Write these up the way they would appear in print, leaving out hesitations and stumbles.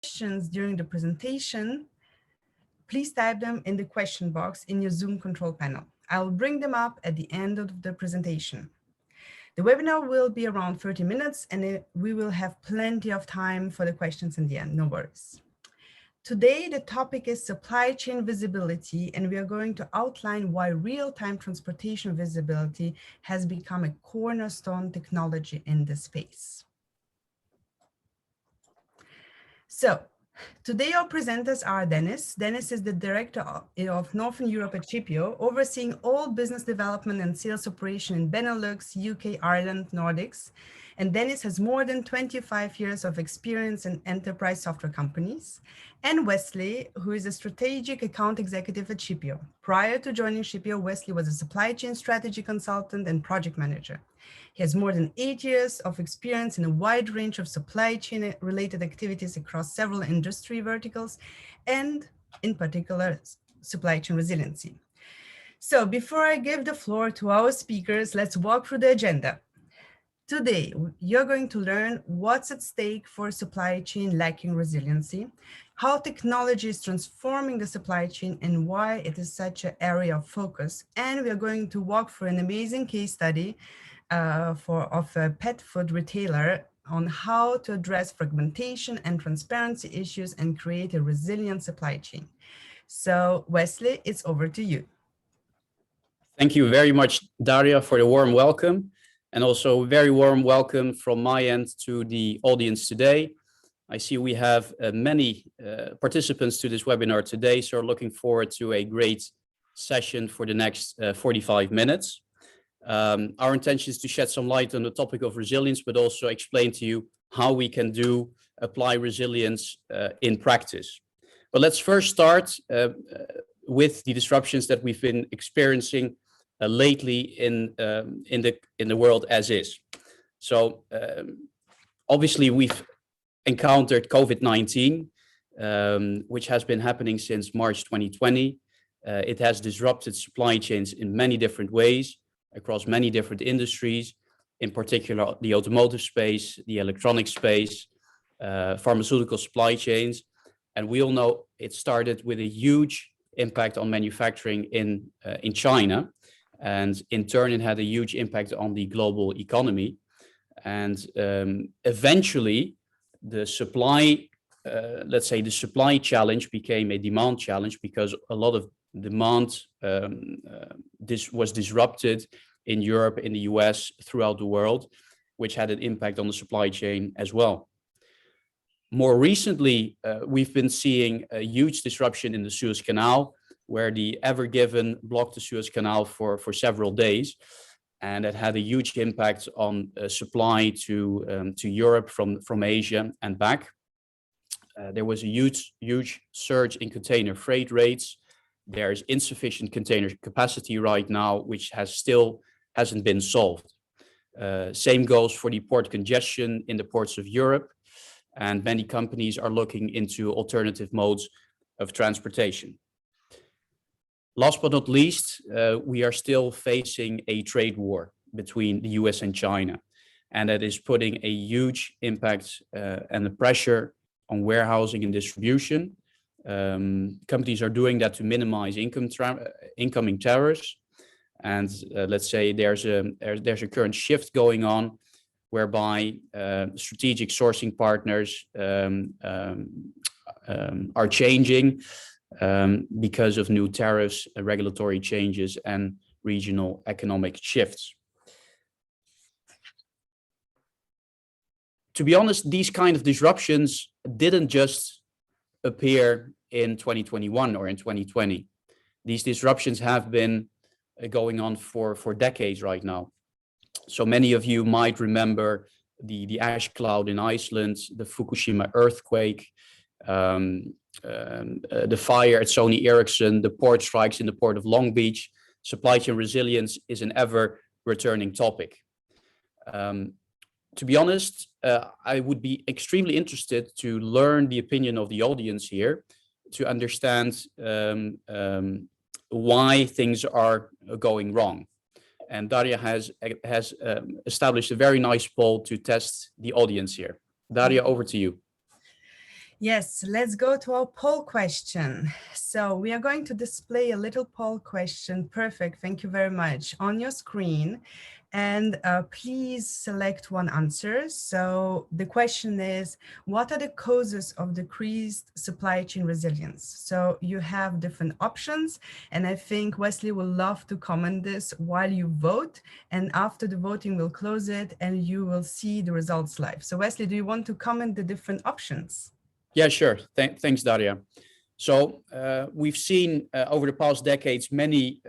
questions during the presentation, please type them in the question box in your Zoom control panel. I will bring them up at the end of the presentation. The webinar will be around 30 minutes and we will have plenty of time for the questions in the end, no worries. Today, the topic is supply chain visibility, and we are going to outline why real-time transportation visibility has become a cornerstone technology in this space. So, today our presenters are Dennis. Dennis is the Director of Northern Europe at Shippeo, overseeing all business development and sales operation in Benelux, UK, Ireland, Nordics. And Dennis has more than 25 years of experience in enterprise software companies. And Wesley, who is a strategic account executive at Shippeo. Prior to joining Shippeo, Wesley was a supply chain strategy consultant and project manager. He has more than 8 years of experience in a wide range of supply chain related activities across several industry verticals, and in particular, supply chain resiliency. So before I give the floor to our speakers, let's walk through the agenda. Today, you're going to learn what's at stake for supply chain lacking resiliency, how technology is transforming the supply chain and why it is such an area of focus. And we are going to walk through an amazing case study of a pet food retailer on how to address fragmentation and transparency issues and create a resilient supply chain. So Wesley, it's over to you. Thank you very much, Daria, for the warm welcome. And also a very warm welcome from my end to the audience today. I see we have many participants to this webinar today, so looking forward to a great session for the next 45 minutes. Our intention is to shed some light on the topic of resilience, but also explain to you how we can apply resilience in practice. But let's first start with the disruptions that we've been experiencing lately in the world as is. So obviously we've encountered COVID-19, which has been happening since March 2020. It has disrupted supply chains in many different ways across many different industries, in particular the automotive space, the electronic space, pharmaceutical supply chains. And we all know it started with a huge impact on manufacturing in China. And in turn, it had a huge impact on the global economy. And eventually, the supply, let's say the supply challenge became a demand challenge because a lot of demand this was disrupted in Europe, in the US, throughout the world, which had an impact on the supply chain as well. More recently, we've been seeing a huge disruption in the Suez Canal, where the Ever Given blocked the Suez Canal for several days. And it had a huge impact on supply to Europe from Asia and back. There was a huge surge in container freight rates. There's insufficient container capacity right now, which hasn't been solved. Same goes for the port congestion in the ports of Europe. And many companies are looking into alternative modes of transportation. Last but not least, we are still facing a trade war between the US and China, and that is putting a huge impact and the pressure on warehousing and distribution. Companies are doing that to minimize incoming tariffs, and let's say there's a current shift going on, whereby strategic sourcing partners are changing. Because of new tariffs, regulatory changes, and regional economic shifts. To be honest, these kind of disruptions didn't just appear in 2021 or in 2020. These disruptions have been going on for decades right now. So many of you might remember the ash cloud in Iceland, the Fukushima earthquake, the fire at Sony Ericsson, the port strikes in the port of Long Beach. Supply chain resilience is an ever returning topic. To be honest, I would be extremely interested to learn the opinion of the audience here, to understand why things are going wrong. And Daria has established a very nice poll to test the audience here. Daria, over to you. Yes, let's go to our poll question. So we are going to display a little poll question. Perfect. Thank you very much. On your screen. And please select one answer. So the question is, what are the causes of decreased supply chain resilience? So you have different options. And I think Wesley will love to comment this while you vote. And after the voting, we'll close it and you will see the results live. So Wesley, do you want to comment the different options? Yeah, sure. Thanks, Daria. So we've seen over the past decades many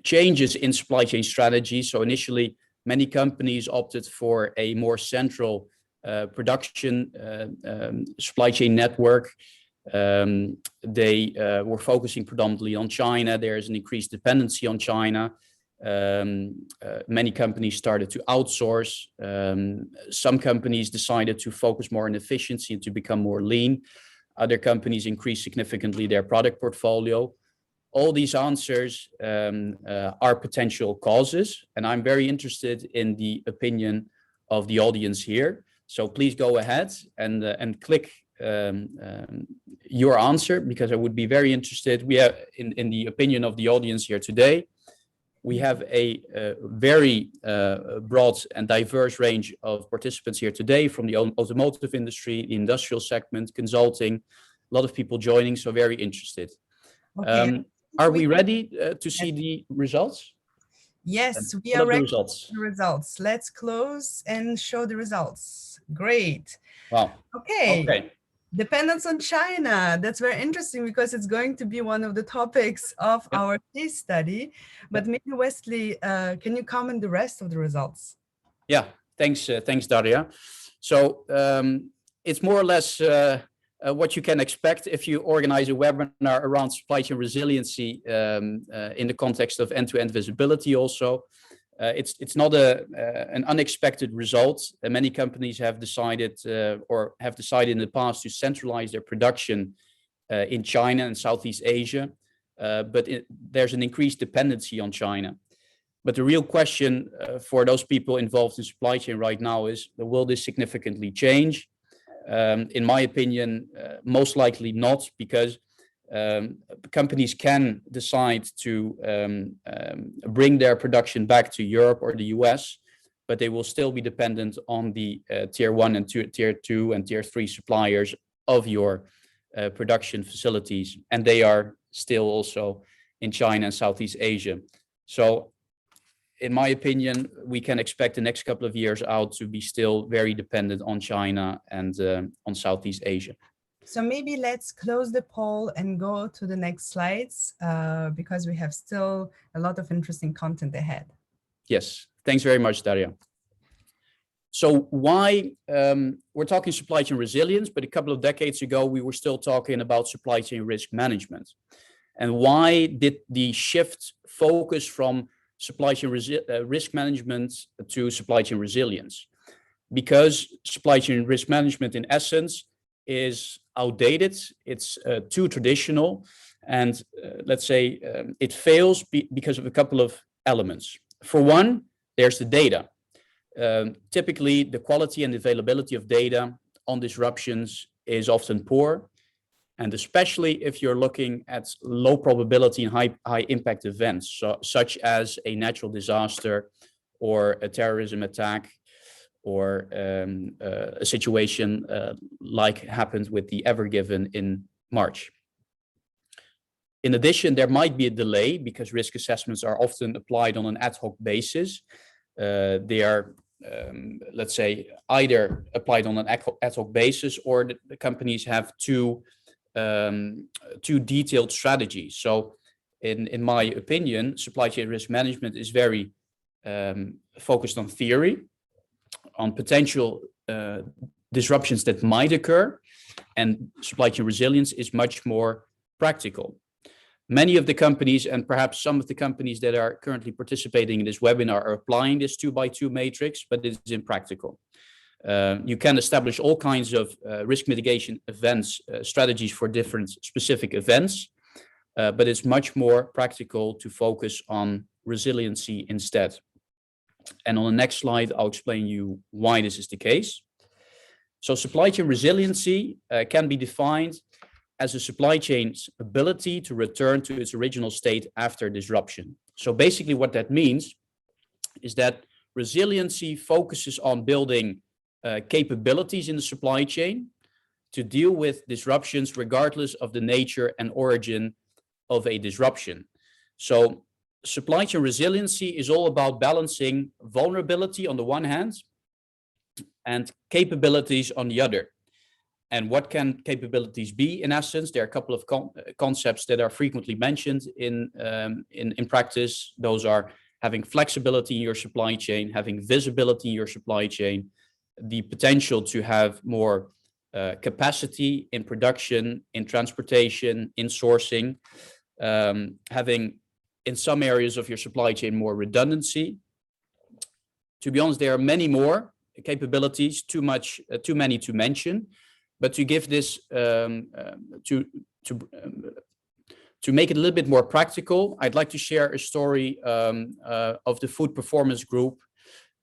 changes in supply chain strategy. So initially, many companies opted for a more central production supply chain network. They were focusing predominantly on China. There is an increased dependency on China. Many companies started to outsource. Some companies decided to focus more on efficiency and to become more lean. Other companies increased significantly their product portfolio. All these answers are potential causes, and I'm very interested in the opinion of the audience here. So please go ahead and click your answer, because I would be very interested. We have in the opinion of the audience here today. We have a very broad and diverse range of participants here today, from the automotive industry, the industrial segment, consulting, a lot of people joining, so very interested. Okay. Are we ready to see the results? Yes, we what are are the ready results? for the results. Let's close and show the results. Great. Wow. Okay. Dependence on China. That's very interesting, because it's going to be one of the topics of our case study. But maybe Wesley, can you comment the rest of the results? Yeah, thanks, Daria. So it's more or less what you can expect if you organize a webinar around supply chain resiliency in the context of end-to-end visibility also. It's not an unexpected result. Many companies have decided in the past to centralize their production in China and Southeast Asia, but there's an increased dependency on China. But the real question for those people involved in supply chain right now is, will this significantly change? In my opinion, most likely not, because companies can decide to bring their production back to Europe or the US, but they will still be dependent on the tier 1 and tier 2 and tier 3 suppliers of your production facilities. And they are still also in China and Southeast Asia. So in my opinion, we can expect the next couple of years out to be still very dependent on China and on Southeast Asia. So maybe let's close the poll and go to the next slides, because we have still a lot of interesting content ahead. Yes, thanks very much, Daria. So why we're talking supply chain resilience, but a couple of decades ago, we were still talking about supply chain risk management. And why did the shift focus from supply chain risk management to supply chain resilience? Because supply chain risk management, in essence, is outdated, it's too traditional, and let's say it fails because of a couple of elements. For one, there's the data. Typically, the quality and availability of data on disruptions is often poor, and especially if you're looking at low probability and high impact events, such as a natural disaster or a terrorism attack, or a situation like happened with the Ever Given in March. In addition, there might be a delay because risk assessments are often applied on an ad hoc basis. They are, let's say, either applied on an ad hoc basis, or the companies have too detailed strategies. So in my opinion, supply chain risk management is very focused on theory, on potential disruptions that might occur, and supply chain resilience is much more practical. Many of the companies, and perhaps some of the companies that are currently participating in this webinar, are applying this 2x2 matrix, but it is impractical. You can establish all kinds of risk mitigation events, strategies for different specific events, but it's much more practical to focus on resiliency instead. And on the next slide, I'll explain you why this is the case. So supply chain resiliency can be defined as a supply chain's ability to return to its original state after disruption. So basically what that means is that resiliency focuses on building capabilities in the supply chain to deal with disruptions regardless of the nature and origin of a disruption. So supply chain resiliency is all about balancing vulnerability on the one hand and capabilities on the other. And what can capabilities be? In essence, there are a couple of concepts that are frequently mentioned in practice. Those are having flexibility in your supply chain, having visibility in your supply chain, the potential to have more capacity in production, in transportation, in sourcing, having in some areas of your supply chain more redundancy. To be honest, there are many more capabilities, too many to mention. But to give this, to make it a little bit more practical, I'd like to share a story of the Food Performance Group.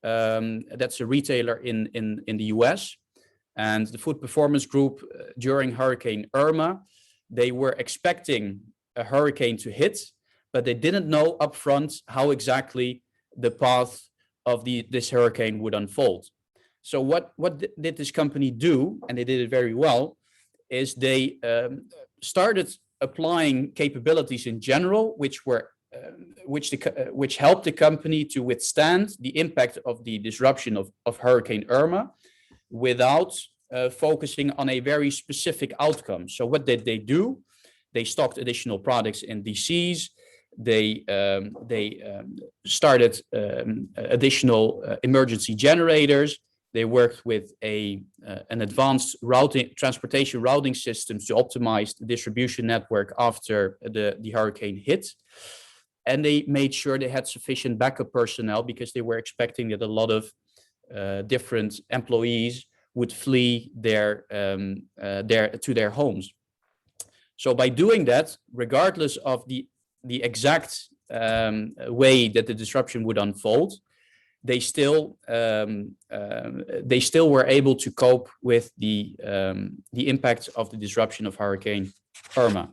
That's a retailer in the US. And the Food Performance Group, during Hurricane Irma, they were expecting a hurricane to hit, but they didn't know upfront how exactly the path of this hurricane would unfold. So what did this company do, and they did it very well, is they started applying capabilities in general, which helped the company to withstand the impact of the disruption of Hurricane Irma without focusing on a very specific outcome. So what did they do? They stocked additional products in DCs. They started additional emergency generators. They worked with an advanced transportation routing system to optimize the distribution network after the hurricane hit. And they made sure they had sufficient backup personnel because they were expecting that a lot of different employees would flee to their homes. So by doing that, regardless of the exact way that the disruption would unfold, they still were able to cope with the impact of the disruption of Hurricane Irma.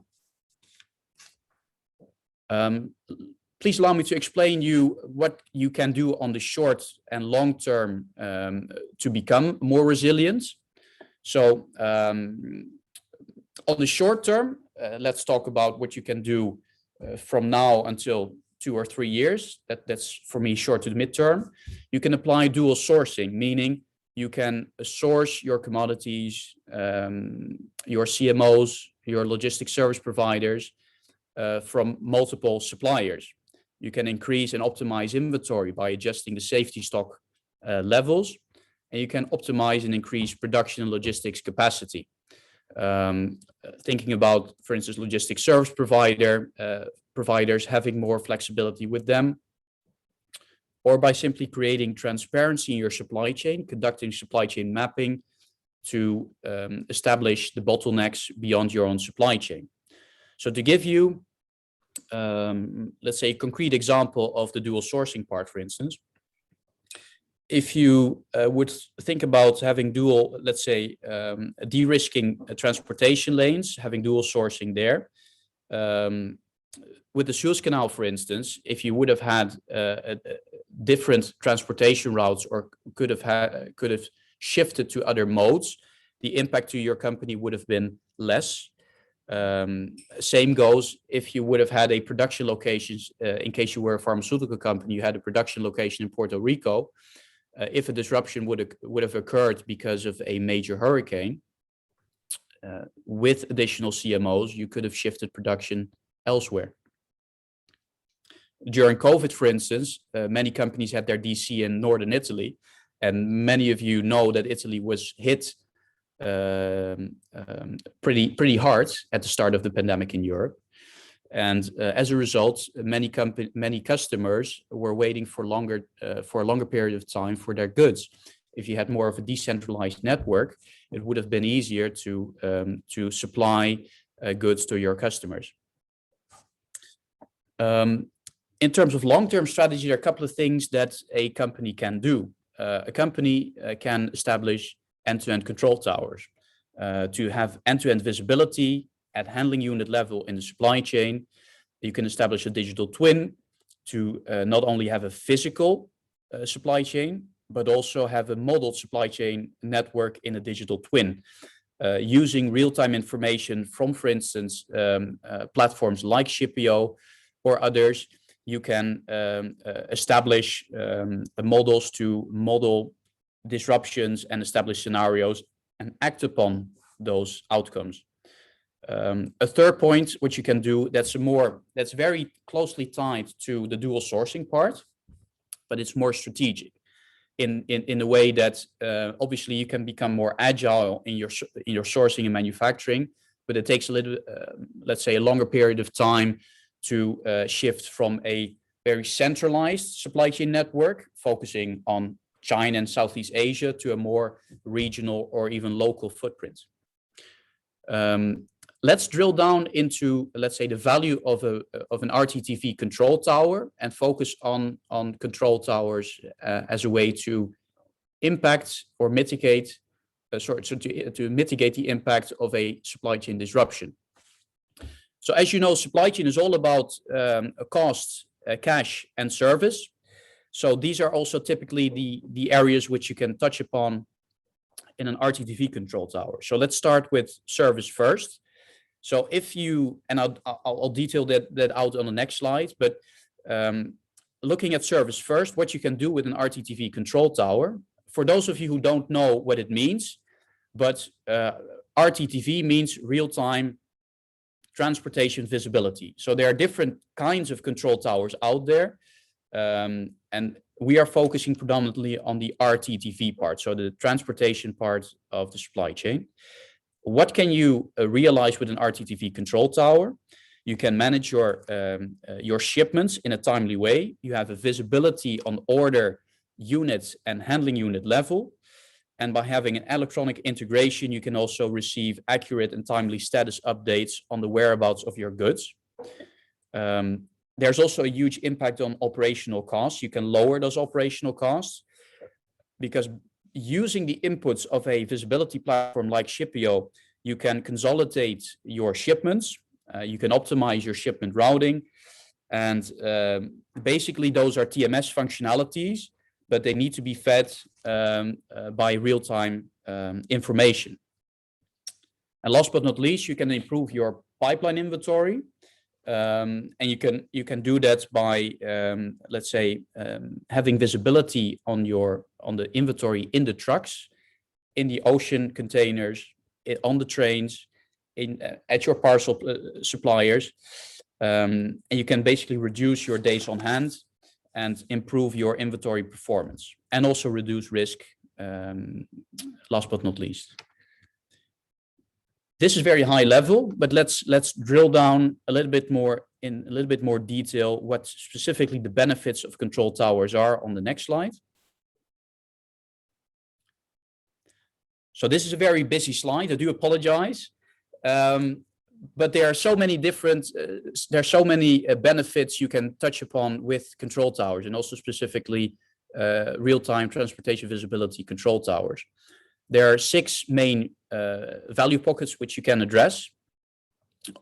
Please allow me to explain you what you can do on the short and long term to become more resilient. So on the short term, let's talk about what you can do from now until 2 or 3 years. That's for me short to the midterm. You can apply dual sourcing, meaning you can source your commodities, your CMOs, your logistic service providers from multiple suppliers. You can increase and optimize inventory by adjusting the safety stock levels, and you can optimize and increase production and logistics capacity. Thinking about, for instance, logistic service providers, having more flexibility with them, or by simply creating transparency in your supply chain, conducting supply chain mapping to establish the bottlenecks beyond your own supply chain. So to give you, let's say, a concrete example of the dual sourcing part, for instance, if you would think about having dual, let's say, de-risking transportation lanes, having dual sourcing there. With the Suez Canal, for instance, if you would have had different transportation routes or could have shifted to other modes, the impact to your company would have been less. Same goes if you would have had a production location, in case you were a pharmaceutical company, you had a production location in Puerto Rico. If a disruption would have occurred because of a major hurricane, with additional CMOs, you could have shifted production elsewhere. During COVID, for instance, many companies had their DC in northern Italy, and many of you know that Italy was hit pretty hard at the start of the pandemic in Europe. And as a result, many customers were waiting for a longer period of time for their goods. If you had more of a decentralized network, it would have been easier to supply goods to your customers. In terms of long-term strategy, there are a couple of things that a company can do. A company can establish end-to-end control towers to have end-to-end visibility at handling unit level in the supply chain. You can establish a digital twin to not only have a physical supply chain, but also have a modeled supply chain network in a digital twin. Using real-time information from, for instance, platforms like Shippeo or others, you can establish models to model disruptions and establish scenarios and act upon those outcomes. A third point which you can do that's very closely tied to the dual sourcing part, but it's more strategic in a way that obviously you can become more agile in your sourcing and manufacturing, but it takes a little, let's say, a longer period of time to shift from a very centralized supply chain network focusing on China and Southeast Asia to a more regional or even local footprint. Let's drill down into, let's say, the value of an RTTV control tower and focus on control towers as a way to impact or mitigate, to mitigate the impact of a supply chain disruption. So as you know, supply chain is all about cost, cash, and service. So these are also typically the areas which you can touch upon in an RTTV control tower. So let's start with service first. So if you, and I'll detail that out on the next slide, but looking at service first, what you can do with an RTTV control tower, for those of you who don't know what it means, but RTTV means real-time transportation visibility. So there are different kinds of control towers out there, and we are focusing predominantly on the RTTV part, so the transportation part of the supply chain. What can you realize with an RTTV control tower? You can manage your shipments in a timely way. You have a visibility on order, units, and handling unit level. And by having an electronic integration, you can also receive accurate and timely status updates on the whereabouts of your goods. There's also a huge impact on operational costs. You can lower those operational costs because using the inputs of a visibility platform like Shippeo, you can consolidate your shipments, you can optimize your shipment routing, and basically those are TMS functionalities, but they need to be fed by real-time information. And last but not least, you can improve your pipeline inventory, and you can do that by let's say having visibility on the inventory in the trucks, in the ocean containers, on the trains, at your parcel suppliers, and you can basically reduce your days on hand and improve your inventory performance, and also reduce risk. Last but not least. This is very high level, but let's drill down a little bit more in a little bit more detail what specifically the benefits of control towers are on the next slide. So this is a very busy slide. I do apologize, but there are so many different benefits you can touch upon with control towers, and also specifically real-time transportation visibility control towers. There are 6 main value pockets which you can address.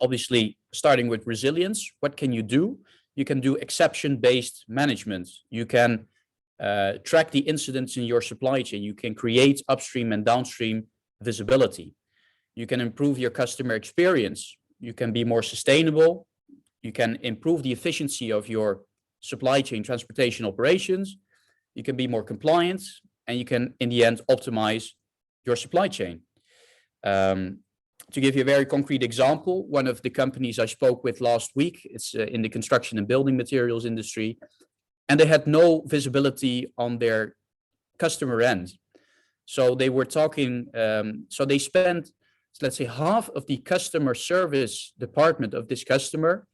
Obviously, starting with resilience, what can you do? You can do exception-based management. You can track the incidents in your supply chain. You can create upstream and downstream visibility. You can improve your customer experience. You can be more sustainable. You can improve the efficiency of your supply chain transportation operations. You can be more compliant, and you can, in the end, optimize your supply chain. To give you a very concrete example, one of the companies I spoke with last week, it's in the construction and building materials industry, and they had no visibility on their customer end. So they were talking, so they spent, let's say, half of the customer service department of this customer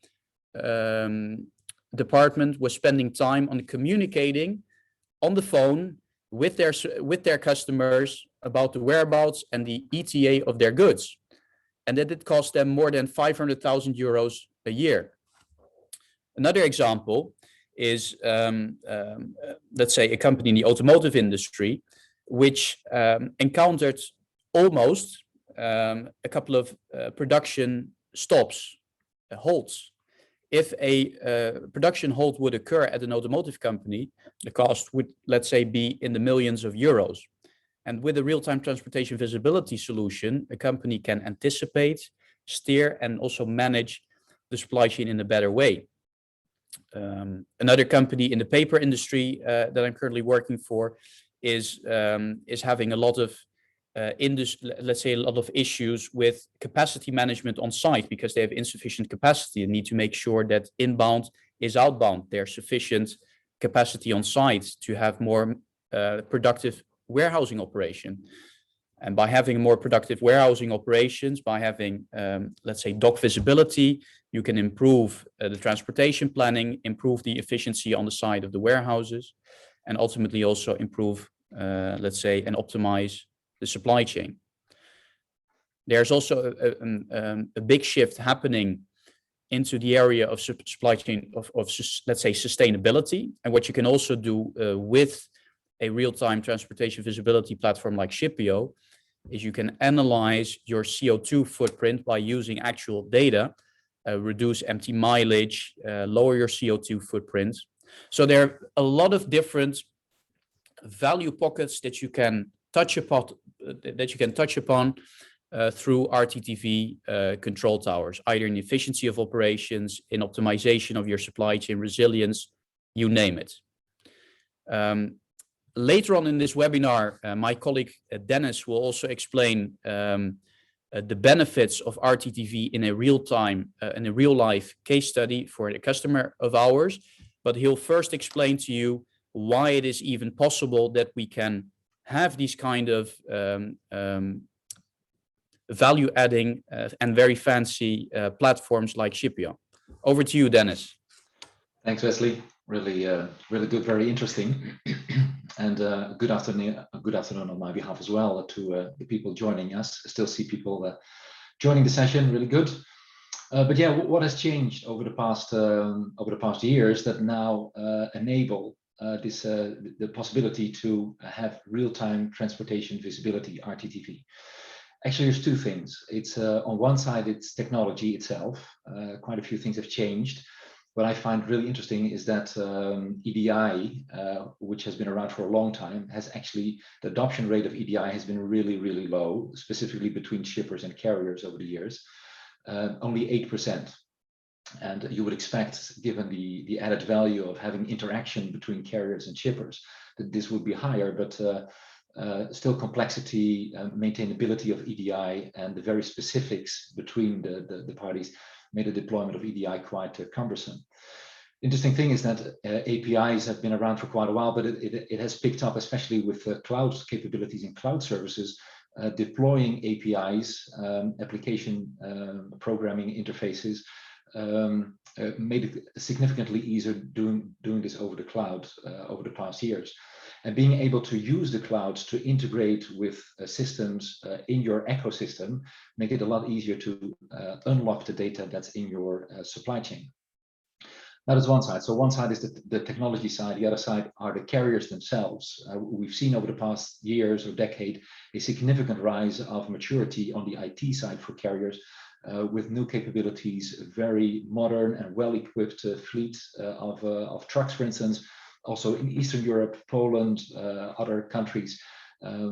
department was spending time on communicating on the phone with their customers about the whereabouts and the ETA of their goods. And that did cost them more than 500,000 euros a year. Another example is, let's say, a company in the automotive industry. which encountered almost a couple of production stops, halts. If a production halt would occur at an automotive company, the cost would, let's say, be in the millions of euros. And with a real-time transportation visibility solution, a company can anticipate, steer, and also manage the supply chain in a better way. Another company in the paper industry that I'm currently working for is having a lot of let's say a lot of issues with capacity management on site because they have insufficient capacity and need to make sure that inbound is outbound. There's sufficient capacity on site to have more productive warehousing operation. And by having more productive warehousing operations, by having, let's say, dock visibility, you can improve the transportation planning, improve the efficiency on the side of the warehouses, and ultimately also improve, let's say, and optimize the supply chain. There's also a big shift happening into the area of supply chain of let's say, sustainability. And what you can also do with a real-time transportation visibility platform like Shippeo is you can analyze your CO2 footprint by using actual data, reduce empty mileage, lower your CO2 footprint. So there are a lot of different value pockets that you can touch upon through RTTV control towers, either in efficiency of operations, in optimization of your supply chain resilience, you name it. Later on in this webinar, my colleague Dennis will also explain the benefits of RTTV in a real life case study for a customer of ours, but he'll first explain to you why it is even possible that we can have these kind of value adding and very fancy platforms like Shippeo. Over to you, Dennis. Thanks, Wesley. Really good, very interesting. And good afternoon on my behalf as well to the people joining us. I still see people joining the session, really good. But yeah, what has changed over the past years that now enable the possibility to have real-time transportation visibility, RTTV? Actually, there's two things. It's on one side, it's technology itself. Quite a few things have changed. What I find really interesting is that EDI, which has been around for a long time, the adoption rate of EDI has been really, really low, specifically between shippers and carriers over the years, only 8%. And you would expect, given the added value of having interaction between carriers and shippers, that this would be higher, but still complexity, maintainability of EDI, and the very specifics between the parties made the deployment of EDI quite cumbersome. Interesting thing is that APIs have been around for quite a while, but it has picked up, especially with cloud capabilities and cloud services, deploying APIs, application programming interfaces, made it significantly easier doing this over the cloud over the past years. And being able to use the cloud to integrate with systems in your ecosystem, make it a lot easier to unlock the data that's in your supply chain. That is one side. So one side is the technology side. The other side are the carriers themselves. We've seen over the past years or decade a significant rise of maturity on the IT side for carriers, with new capabilities, very modern and well-equipped fleet of trucks, for instance, also in Eastern Europe, Poland, other countries,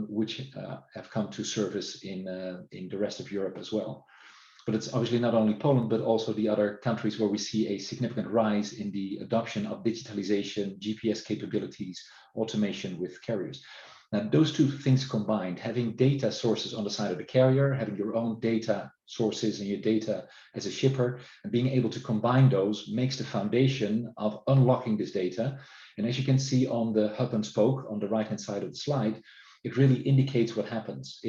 which have come to service in the rest of Europe as well. But it's obviously not only Poland, but also the other countries where we see a significant rise in the adoption of digitalization, GPS capabilities, automation with carriers. Now, those two things combined, having data sources on the side of the carrier, having your own data sources and your data as a shipper, and being able to combine those makes the foundation of unlocking this data. And as you can see on the hub and spoke on the right-hand side of the slide, it really indicates what happens.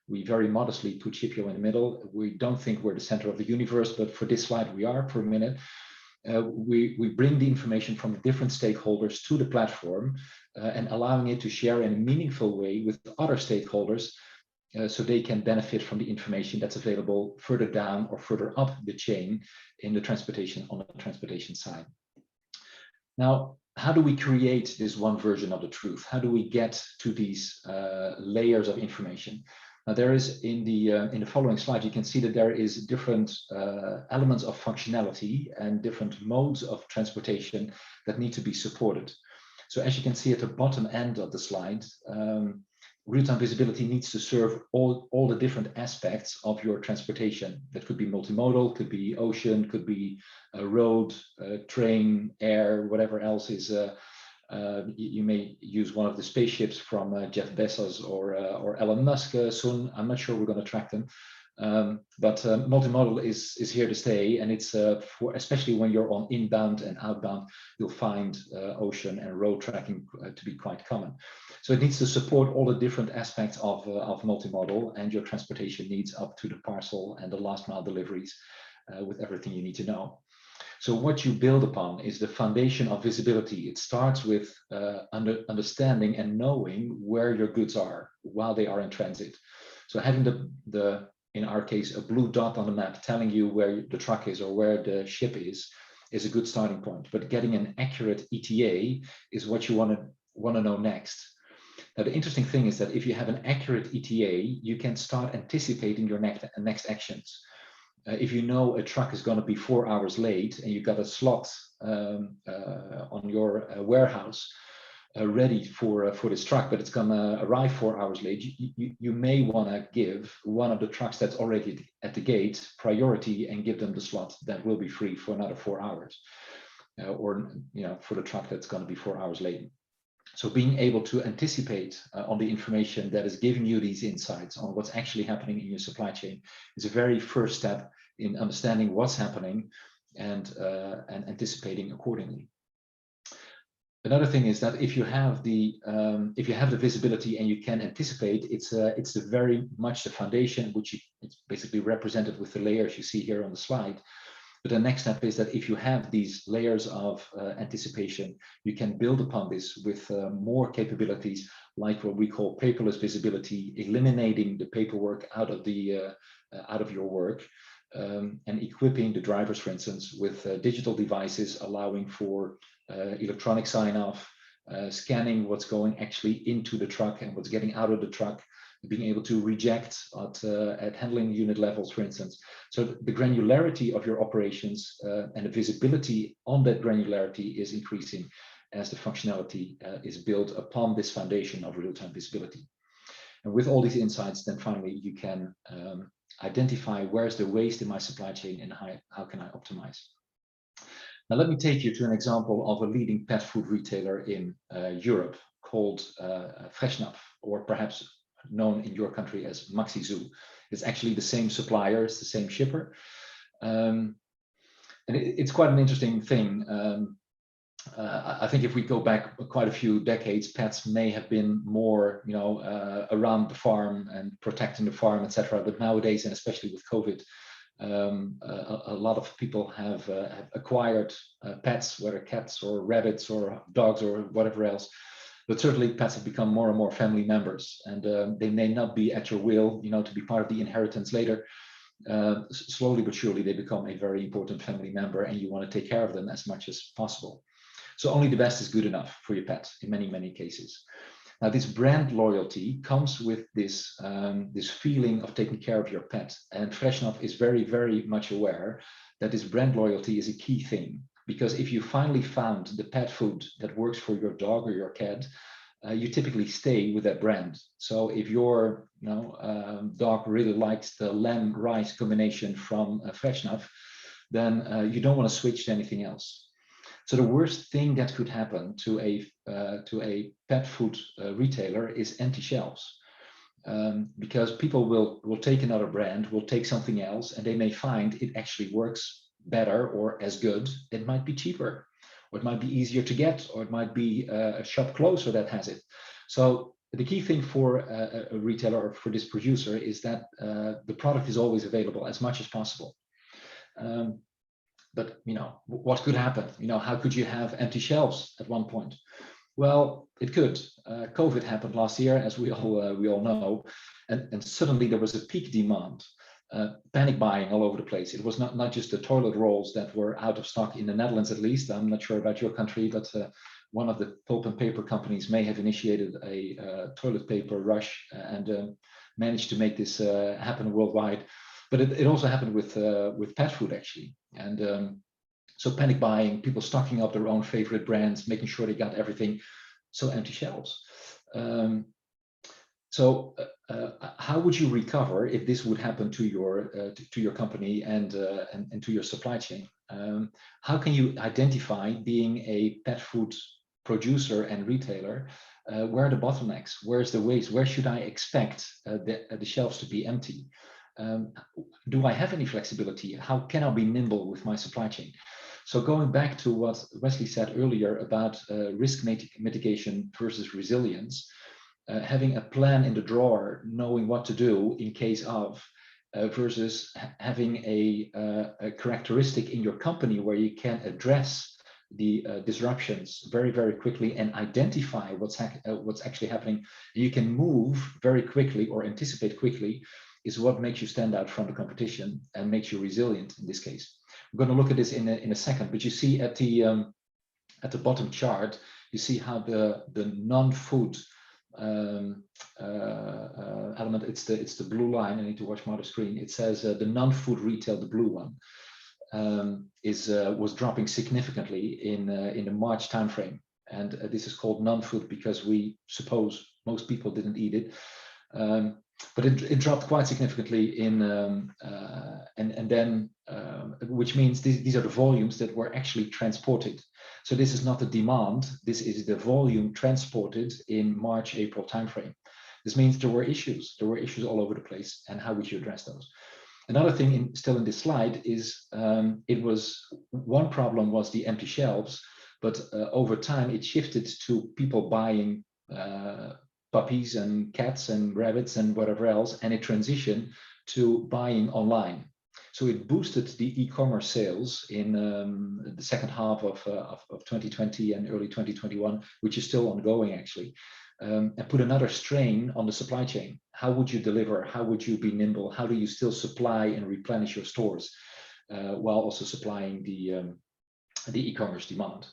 We very modestly put Shippeo in the middle. We don't think we're the center of the universe, but for this slide, we are for a minute. We bring the information from the different stakeholders to the platform and allowing it to share in a meaningful way with other stakeholders so they can benefit from the information that's available further down or further up the chain on the transportation side. Now, how do we create this one version of the truth? How do we get to these layers of information? Now, there is in the following slide, you can see that there is different elements of functionality and different modes of transportation that need to be supported. So as you can see at the bottom end of the slide, real-time visibility needs to serve all the different aspects of your transportation. That could be multimodal, could be ocean, could be road, train, air, whatever else is. You may use one of the spaceships from Jeff Bezos or Elon Musk soon. I'm not sure we're going to track them. But multimodal is here to stay, and it's for especially when you're on inbound and outbound, you'll find ocean and road tracking to be quite common. So it needs to support all the different aspects of multimodal and your transportation needs up to the parcel and the last mile deliveries with everything you need to know. So what you build upon is the foundation of visibility. It starts with understanding and knowing where your goods are while they are in transit. So having in our case, a blue dot on the map telling you where the truck is or where the ship is a good starting point. But getting an accurate ETA is what you want to know next. Now, the interesting thing is that if you have an accurate ETA, you can start anticipating your next actions. If you know a truck is going to be 4 hours late and you've got a slot on your warehouse ready for this truck, but it's going to arrive 4 hours late, you may want to give one of the trucks that's already at the gate priority and give them the slot that will be free for another 4 hours, or for the truck that's going to be 4 hours late. So being able to anticipate on the information that is giving you these insights on what's actually happening in your supply chain is a very first step in understanding what's happening and anticipating accordingly. Another thing is that if you have the visibility and you can anticipate, it's very much the foundation, which it's basically represented with the layers you see here on the slide. But the next step is that if you have these layers of anticipation, you can build upon this with more capabilities, like what we call paperless visibility, eliminating the paperwork out of your work, and equipping the drivers, for instance, with digital devices, allowing for electronic sign-off, scanning what's going actually into the truck and what's getting out of the truck, being able to reject at handling unit levels, for instance. So the granularity of your operations and the visibility on that granularity is increasing as the functionality is built upon this foundation of real-time visibility. And with all these insights, then finally you can identify where's the waste in my supply chain and how can I optimize. Now let me take you to an example of a leading pet food retailer in Europe called Fressnapf, or perhaps known in your country as Maxi Zoo. It's actually the same supplier, it's the same shipper. And it's quite an interesting thing. I think if we go back quite a few decades, pets may have been more, around the farm and protecting the farm, etc. But nowadays, and especially with COVID, a lot of people have acquired pets, whether cats or rabbits or dogs or whatever else. But certainly pets have become more and more family members, and they may not be at your will, to be part of the inheritance later. Slowly but surely they become a very important family member, and you want to take care of them as much as possible. So only the best is good enough for your pet in many, many cases. Now, this brand loyalty comes with this feeling of taking care of your pet. And Fressnapf is very, very much aware that this brand loyalty is a key thing. Because if you finally found the pet food that works for your dog or your cat, you typically stay with that brand. So if your dog really likes the lamb-rice combination from Fressnapf, then you don't want to switch to anything else. So the worst thing that could happen to a pet food retailer is empty shelves, because people will take another brand, will take something else, and they may find it actually works better or as good. It might be cheaper, or it might be easier to get, or it might be a shop closer that has it. So the key thing for a retailer or for this producer is that the product is always available as much as possible. But what could happen? How could you have empty shelves at one point? Well, it could. COVID happened last year, as we all know, and suddenly there was a peak demand, panic buying all over the place. It was not just the toilet rolls that were out of stock in the Netherlands, at least. I'm not sure about your country, but one of the pulp and paper companies may have initiated a toilet paper rush and managed to make this happen worldwide. But it also happened with pet food actually, and so panic buying, people stocking up their own favorite brands, making sure they got everything, so empty shelves. How would you recover if this would happen to your company and to your supply chain? How can you identify, being a pet food producer and retailer, where are the bottlenecks? Where's the waste? Where should I expect the shelves to be empty? Do I have any flexibility? How can I be nimble with my supply chain? So going back to what Wesley said earlier about risk mitigation versus resilience, having a plan in the drawer, knowing what to do in case of, versus having a characteristic in your company where you can address the disruptions very, very quickly and identify what's actually happening. You can move very quickly or anticipate quickly, is what makes you stand out from the competition and makes you resilient in this case. We're going to look at this in a second, but you see at the bottom chart, you see how the non-food element, it's the blue line. I need to watch my other screen. It says the non-food retail, the blue one, was dropping significantly in the March timeframe, and this is called non-food because we suppose most people didn't eat it. But it dropped quite significantly in, and then which means these are the volumes that were actually transported. So this is not the demand, this is the volume transported in March, April timeframe. This means there were issues all over the place, and how would you address those? Another thing still in this slide is one problem was the empty shelves, but over time it shifted to people buying puppies and cats and rabbits and whatever else, and it transitioned to buying online. So it boosted the e-commerce sales in the second half of 2020 and early 2021, which is still ongoing actually, and put another strain on the supply chain. How would you deliver? How would you be nimble? How do you still supply and replenish your stores while also supplying the e-commerce demand?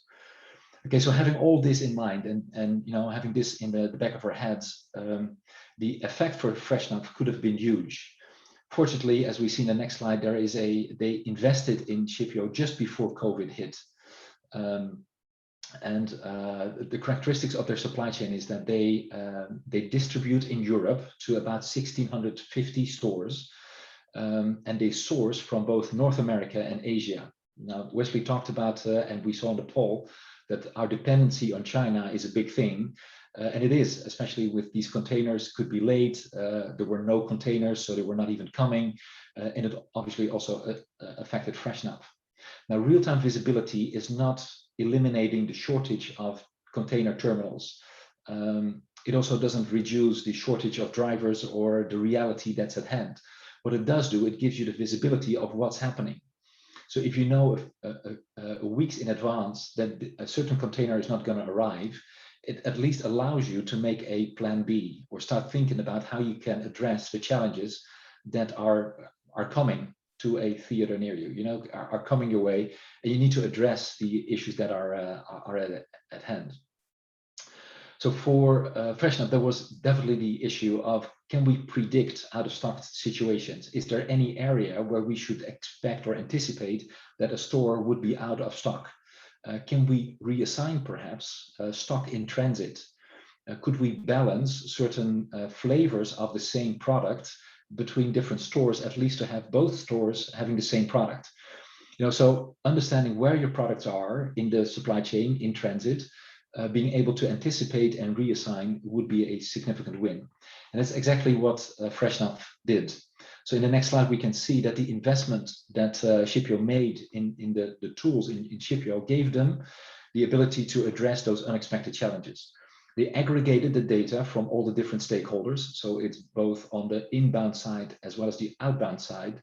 Okay, so having all this in mind and having this in the back of our heads, the effect for Freshnough could have been huge. Fortunately, as we see in the next slide, they invested in Shippeo just before COVID hit. And the characteristics of their supply chain is that they distribute in Europe to about 1,650 stores, and they source from both North America and Asia. Now, Wesley talked about, and we saw in the poll, that our dependency on China is a big thing, and it is, especially with these containers could be late. There were no containers, so they were not even coming, and it obviously also affected Freshnough. Now, real-time visibility is not eliminating the shortage of container terminals. It also doesn't reduce the shortage of drivers or the reality that's at hand. What it does do, it gives you the visibility of what's happening. So if you know weeks in advance that a certain container is not going to arrive, it at least allows you to make a plan B or start thinking about how you can address the challenges that are coming to a theater near you, are coming your way, and you need to address the issues that are at hand. So for Freshnough, there was definitely the issue of, can we predict out of stock situations? Is there any area where we should expect or anticipate that a store would be out of stock? Can we reassign perhaps stock in transit? Could we balance certain flavors of the same product between different stores, at least to have both stores having the same product? So understanding where your products are in the supply chain, in transit, being able to anticipate and reassign would be a significant win. And that's exactly what Freshnough did. So in the next slide, we can see that the investment that Shippeo made in the tools in Shippeo gave them the ability to address those unexpected challenges. They aggregated the data from all the different stakeholders. So it's both on the inbound side as well as the outbound side.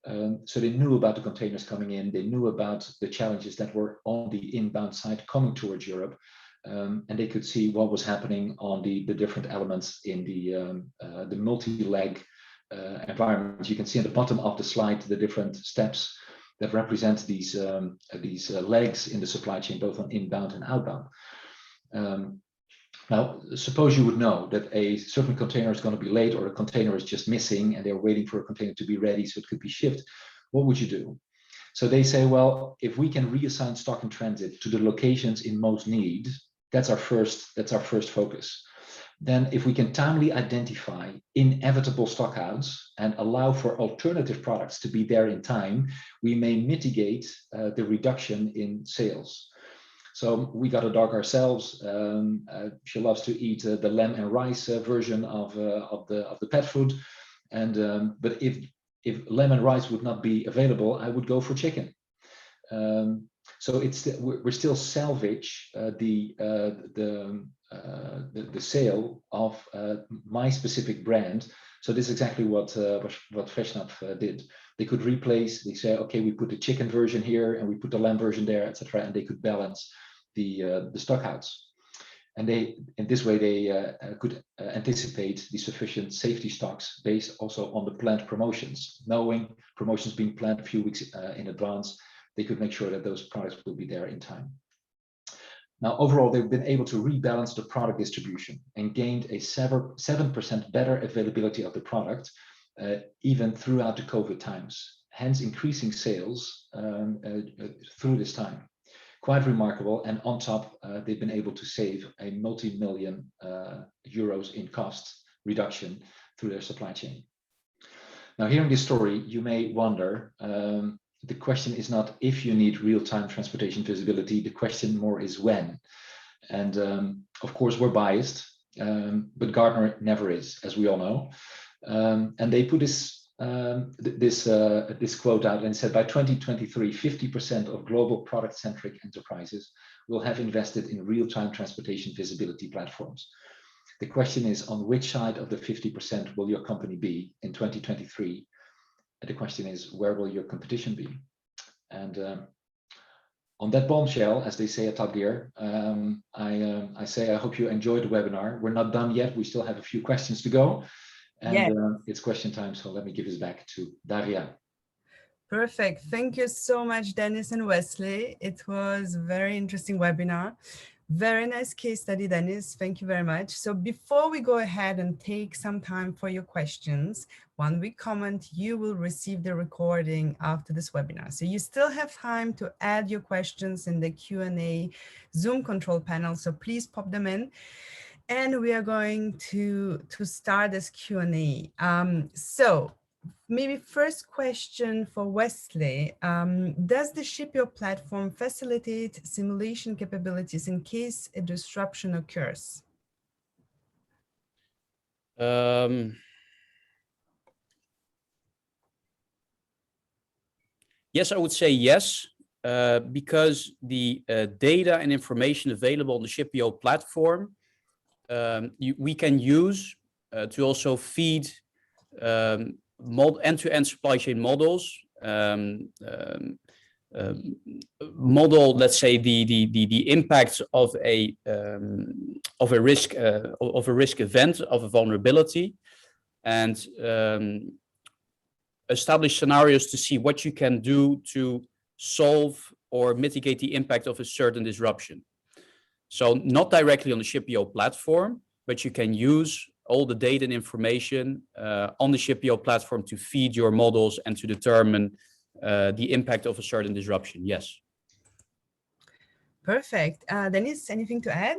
So they knew about the containers coming in. They knew about the challenges that were on the inbound side coming towards Europe. And they could see what was happening on the different elements in the multi-leg environment. You can see at the bottom of the slide the different steps that represent these legs in the supply chain, both on inbound and outbound. Now, suppose you would know that a certain container is going to be late, or a container is just missing and they're waiting for a container to be ready so it could be shipped. What would you do? So they say, well, if we can reassign stock in transit to the locations in most need, that's our first focus. Then if we can timely identify inevitable stockouts and allow for alternative products to be there in time, we may mitigate the reduction in sales. So we got a dog ourselves. She loves to eat the lamb and rice version of the pet food. And but if lamb and rice would not be available, I would go for chicken. So we're still salvage the sale of my specific brand. So this is exactly what Freshnet did. They could replace. They say, okay, we put the chicken version here and we put the lamb version there, etc. And they could balance the stockouts. And in this way, they could anticipate the sufficient safety stocks based also on the planned promotions. Knowing promotions being planned a few weeks in advance, they could make sure that those products will be there in time. Now, overall, they've been able to rebalance the product distribution and gained a 7% better availability of the product, even throughout the COVID times, hence increasing sales through this time. Quite remarkable. And on top, they've been able to save a multi-million euros in cost reduction through their supply chain. Now, hearing this story, you may wonder, the question is not if you need real-time transportation visibility, the question more is when. And of course, we're biased, but Gartner never is, as we all know. And they put this quote out and said, by 2023, 50% of global product-centric enterprises will have invested in real-time transportation visibility platforms. The question is, on which side of the 50% will your company be in 2023? And the question is, where will your competition be? And on that bombshell, as they say at Top Gear, I say I hope you enjoyed the webinar. We're not done yet. We still have a few questions to go. And yes. It's question time, so let me give this back to Daria. Perfect. Thank you so much, Dennis and Wesley. It was a very interesting webinar. Very nice case study, Dennis. Thank you very much. So before we go ahead and take some time for your questions, one week comment, you will receive the recording after this webinar. So you still have time to add your questions in the Q&A Zoom control panel. So please pop them in. And we are going to start this Q&A. So maybe first question for Wesley. Does the Shippeo platform facilitate simulation capabilities in case a disruption occurs? Yes, I would say yes, because the data and information available on the Shippeo platform we can use to also feed end-to-end supply chain models, model, let's say, the impact of a risk event, of a vulnerability, and establish scenarios to see what you can do to solve or mitigate the impact of a certain disruption. So not directly on the Shippeo platform, but you can use all the data and information on the Shippeo platform to feed your models and to determine the impact of a certain disruption. Yes. Perfect. Dennis, anything to add?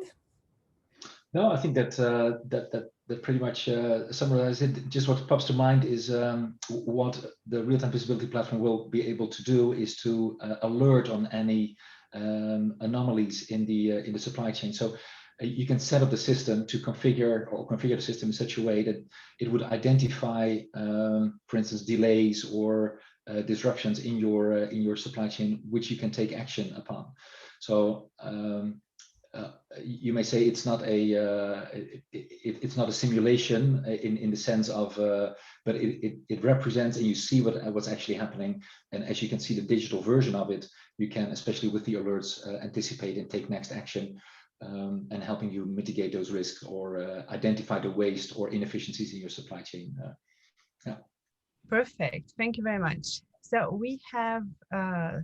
No, I think that that pretty much summarizes it. Just what pops to mind is what the real-time visibility platform will be able to do is to alert on any anomalies in the supply chain. So you can set up the system to configure the system in such a way that it would identify, for instance, delays or disruptions in your supply chain, which you can take action upon. So you may say it's not a simulation in the sense of, but it represents, and you see what's actually happening. And as you can see the digital version of it, you can, especially with the alerts, anticipate and take next action, and helping you mitigate those risks or identify the waste or inefficiencies in your supply chain. Yeah. Perfect. Thank you very much. So we have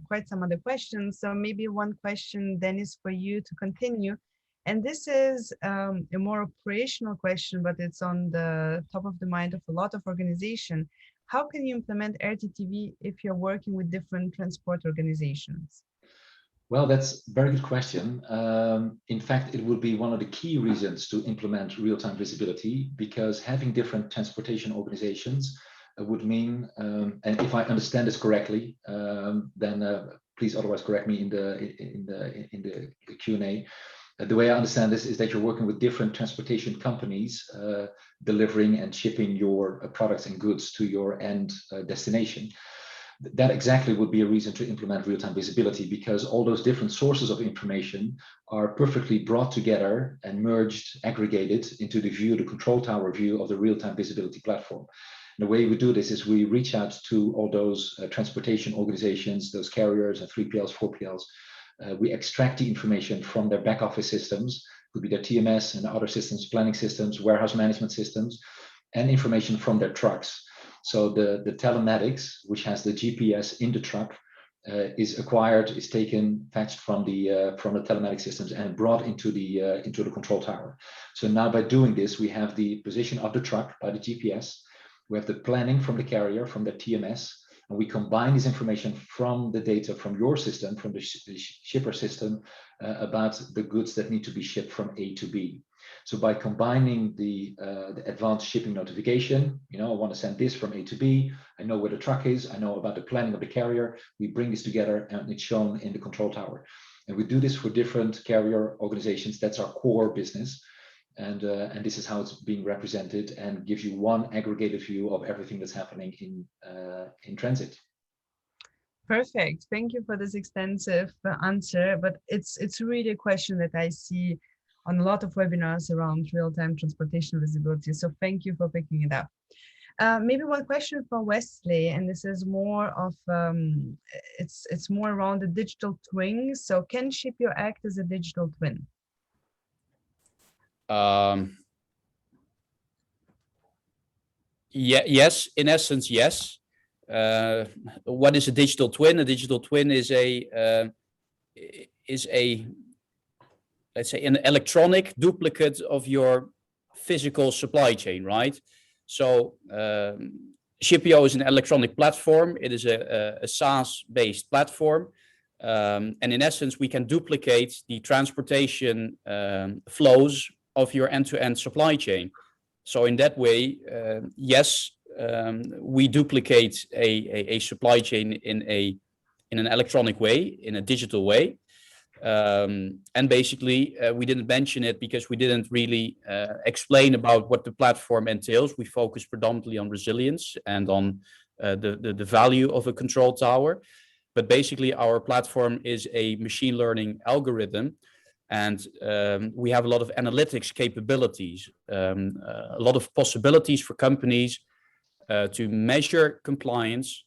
quite some other questions. So maybe one question, Dennis, for you to continue. And this is a more operational question, but it's on the top of the mind of a lot of organizations. How can you implement RTTV if you're working with different transport organizations? Well, that's a very good question. In fact, it would be one of the key reasons to implement real-time visibility, because having different transportation organizations would mean, and if I understand this correctly, then please otherwise correct me in the Q&A. The way I understand this is that you're working with different transportation companies delivering and shipping your products and goods to your end destination. That exactly would be a reason to implement real-time visibility, because all those different sources of information are perfectly brought together and merged, aggregated into the view, the control tower view of the real-time visibility platform. And the way we do this is we reach out to all those transportation organizations, those carriers and 3PLs, 4PLs. We extract the information from their back office systems, could be their TMS and other systems, planning systems, warehouse management systems, and information from their trucks. So the telematics, which has the GPS in the truck, is acquired, is taken, fetched from the telematic systems and brought into the control tower. So now by doing this, we have the position of the truck by the GPS, we have the planning from the carrier, from the TMS, and we combine this information from the data from your system, from the shipper system, about the goods that need to be shipped from A to B. So by combining the advanced shipping notification, I want to send this from A to B, I know where the truck is, I know about the planning of the carrier, we bring this together and it's shown in the control tower. And we do this for different carrier organizations. That's our core business. And this is how it's being represented, and gives you one aggregated view of everything that's happening in transit. Perfect. Thank you for this extensive answer. But it's really a question that I see on a lot of webinars around real-time transportation visibility. So thank you for picking it up. Maybe one question for Wesley, and this is more of it's more around the digital twin. So can Shippeo act as a digital twin? Yeah, yes, in essence, yes. What is a digital twin? A digital twin is a let's say an electronic duplicate of your physical supply chain, right? So Shippeo is an electronic platform. It is a SaaS-based platform. And in essence, we can duplicate the transportation flows of your end-to-end supply chain. So in that way, yes, we duplicate a supply chain in an electronic way, in a digital way. And basically, we didn't mention it because we didn't really explain about what the platform entails. We focus predominantly on resilience and on the value of a control tower. But basically, our platform is a machine learning algorithm, and we have a lot of analytics capabilities, a lot of possibilities for companies to measure compliance,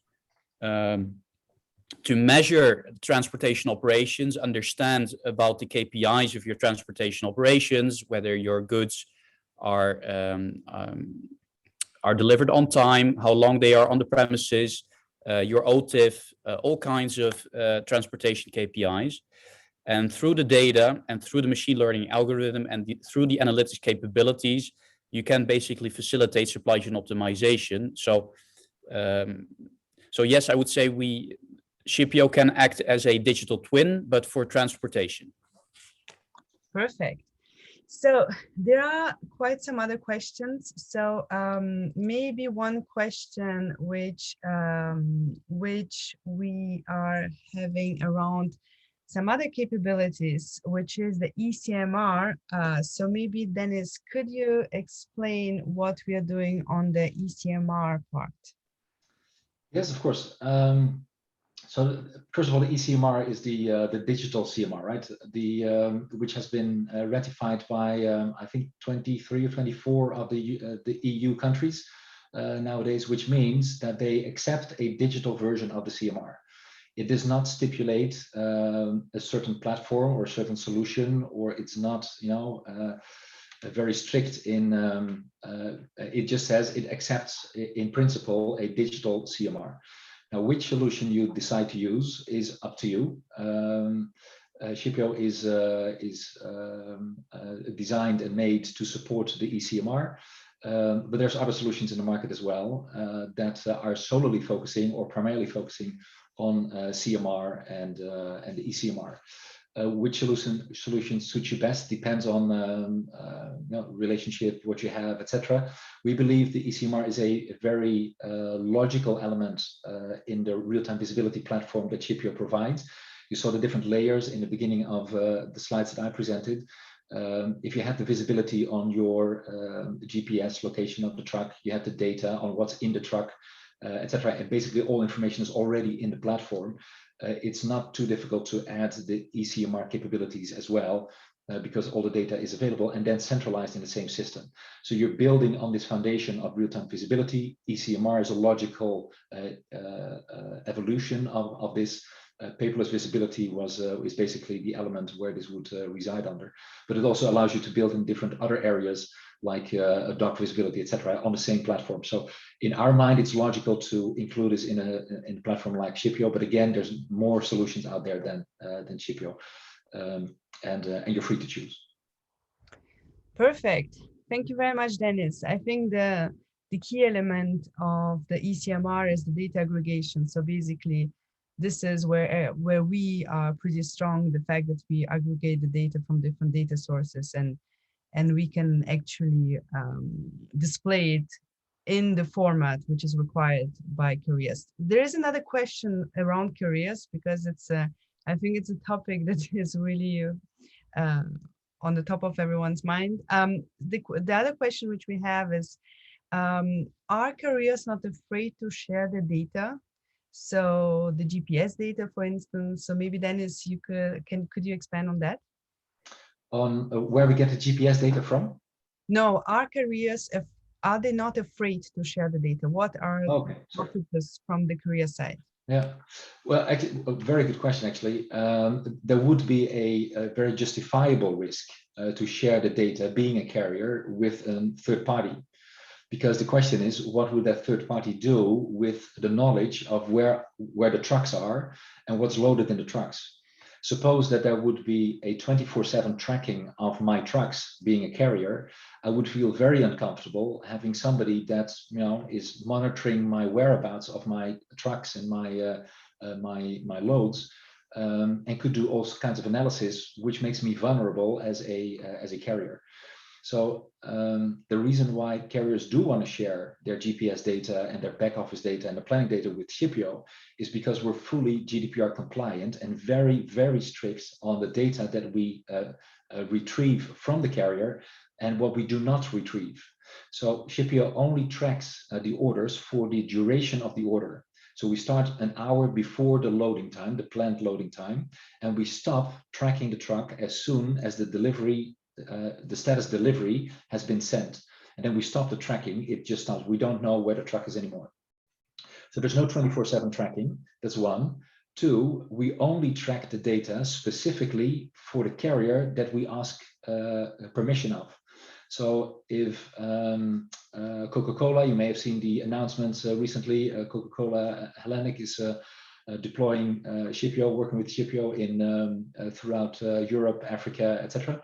to measure transportation operations, understand about the KPIs of your transportation operations, whether your goods are delivered on time, how long they are on the premises, your OTIF, all kinds of transportation KPIs. And through the data and through the machine learning algorithm and through the analytics capabilities, you can basically facilitate supply chain optimization. So yes, I would say Shippeo can act as a digital twin, but for transportation. Perfect. So there are quite some other questions. So maybe one question which we are having around some other capabilities, which is the ECMR. So maybe Dennis, could you explain what we are doing on the ECMR part? Yes, of course. So first of all, the ECMR is the digital CMR, right? Which has been ratified by I think 23 or 24 of the EU countries nowadays, which means that they accept a digital version of the CMR. It does not stipulate a certain platform or a certain solution, or it's not, very strict in. It just says it accepts in principle a digital CMR. Now, which solution you decide to use is up to you. Shippeo is designed and made to support the ECMR, but there's other solutions in the market as well that are solely focusing or primarily focusing on CMR and the ECMR. Which solution suits you best depends on relationship, what you have, etc. We believe the ECMR is a very logical element in the real-time visibility platform that Shippeo provides. You saw the different layers in the beginning of the slides that I presented. If you have the visibility on your GPS location of the truck, you have the data on what's in the truck, etc. And basically all information is already in the platform. It's not too difficult to add the ECMR capabilities as well, because all the data is available and then centralized in the same system. So you're building on this foundation of real-time visibility. ECMR is a logical evolution of this. Paperless visibility is basically the element where this would reside under, but it also allows you to build in different other areas like dock visibility, etc., on the same platform. So in our mind, it's logical to include this in a platform like Shippeo, but again, there's more solutions out there than Shippeo, and you're free to choose. Perfect. Thank you very much, Dennis. I think the key element of the ECMR is the data aggregation. So basically, this is where we are pretty strong, the fact that we aggregate the data from different data sources and we can actually display it in the format which is required by carriers. There is another question around carriers because it's I think it's a topic that is really on the top of everyone's mind. The other question which we have is, are carriers not afraid to share the data? So the GPS data, for instance. So maybe Dennis, you could you expand on that? On where we get the GPS data from? No, are carriers, are they not afraid to share the data? What are obstacles from the career side? Yeah, well, actually, a very good question, actually. There would be a very justifiable risk to share the data being a carrier with a third party. Because the question is, what would that third party do with the knowledge of where the trucks are and what's loaded in the trucks? Suppose that there would be a 24/7 tracking of my trucks being a carrier. I would feel very uncomfortable having somebody that is monitoring my whereabouts of my trucks and my loads, and could do all kinds of analysis, which makes me vulnerable as a carrier. So the reason why carriers do want to share their GPS data and their back office data and the planning data with Shippeo is because we're fully GDPR compliant and very, very strict on the data that we retrieve from the carrier and what we do not retrieve. So Shippeo only tracks the orders for the duration of the order. So we start an hour before the loading time, the planned loading time, and we stop tracking the truck as soon as the delivery the status delivery has been sent, and then we stop the tracking. It just stops. We don't know where the truck is anymore. So there's no 24/7 tracking. That's one. Two, we only track the data specifically for the carrier that we ask permission of. So if Coca-Cola, you may have seen the announcements recently, Coca-Cola Hellenic is deploying Shippeo, working with Shippeo in throughout Europe, Africa, etc.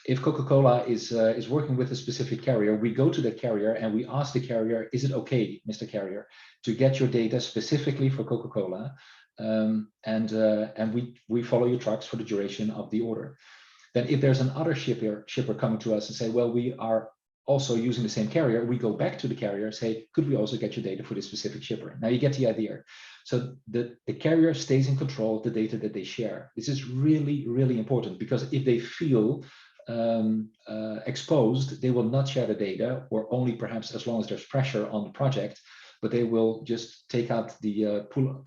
If Coca-Cola is working with a specific carrier, we go to the carrier and we ask the carrier, is it okay, Mr. Carrier, to get your data specifically for Coca-Cola? And we follow your trucks for the duration of the order. Then if there's another shipper coming to us and say, well, we are also using the same carrier, we go back to the carrier and say, could we also get your data for this specific shipper? Now you get the idea. So the carrier stays in control of the data that they share. This is really, really important because if they feel exposed, they will not share the data, or only perhaps as long as there's pressure on the project, but they will just take out the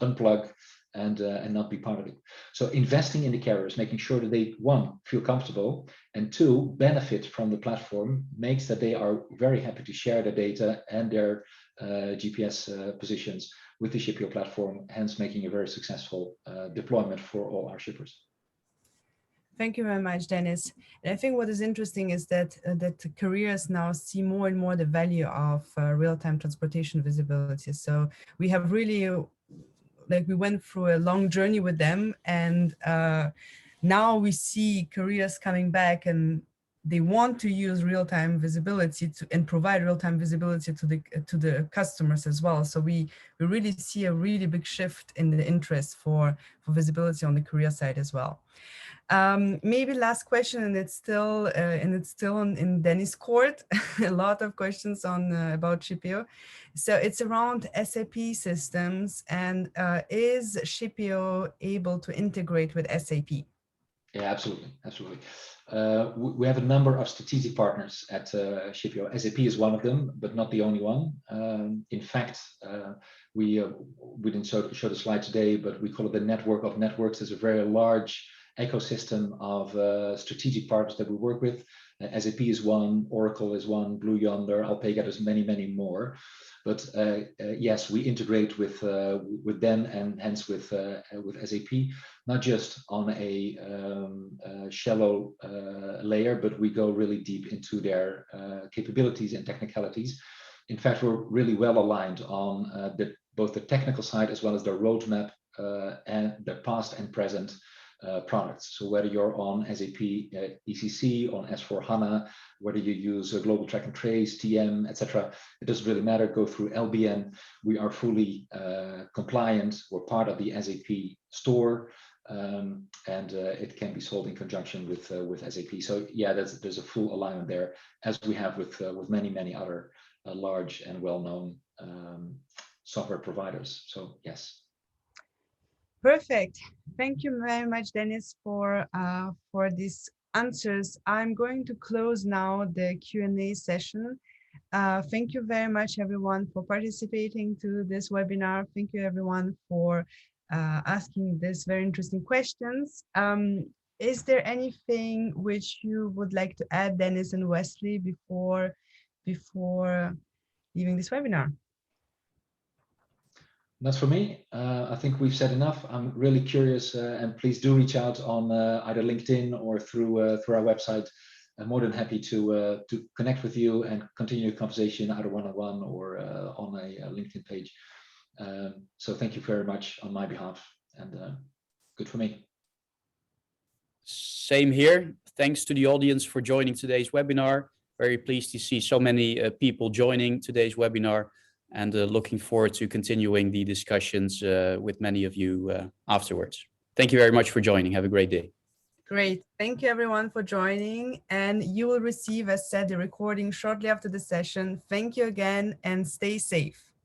unplug and not be part of it. So investing in the carriers, making sure that they, one, feel comfortable, and two, benefit from the platform, makes that they are very happy to share their data and their GPS positions with the Shippeo platform, hence making a very successful deployment for all our shippers. Thank you very much, Dennis. And I think what is interesting is that carriers now see more and more the value of real-time transportation visibility. So we have really like we went through a long journey with them, and now we see careers coming back and they want to use real-time visibility and provide real-time visibility to the customers as well. So we really see a really big shift in the interest for visibility on the career side as well. Maybe last question, and it's still in Dennis' court. A lot of questions on about Shippeo. So it's around SAP systems, and is Shippeo able to integrate with SAP? Yeah, absolutely, absolutely. We have a number of strategic partners at Shippeo. SAP is one of them, but not the only one. In fact, we didn't show the slide today, but we call it the network of networks. There's a very large ecosystem of strategic partners that we work with. SAP is one, Oracle is one, Blue Yonder, Alpega, there's many, many more. But yes, we integrate with them and hence with SAP, not just on a shallow layer, but we go really deep into their capabilities and technicalities. In fact, we're really well aligned on both the technical side as well as the roadmap and the past and present products. So whether you're on SAP ECC, on S/4HANA, whether you use a global track and trace, TM, etc., it doesn't really matter. Go through LBN. We are fully compliant. We're part of the SAP store, and it can be sold in conjunction with SAP. So yeah, there's a full alignment there, as we have with many other large and well-known software providers. So yes. Perfect. Thank you very much, Dennis, for these answers. I'm going to close now the Q&A session. Thank you very much, everyone, for participating to this webinar. Thank you, everyone, for asking these very interesting questions. Is there anything which you would like to add, Dennis and Wesley, before leaving this webinar? That's for me. I think we've said enough. I'm really curious, and please do reach out on either LinkedIn or through our website. I'm more than happy to connect with you and continue the conversation either one-on-one or on a LinkedIn page. So thank you very much on my behalf, and good for me. Same here. Thanks to the audience for joining today's webinar. Very pleased to see so many people joining today's webinar, and looking forward to continuing the discussions with many of you afterwards. Thank you very much for joining. Have a great day. Great. Thank you, everyone, for joining. And you will receive, as said, the recording shortly after the session. Thank you again, and stay safe.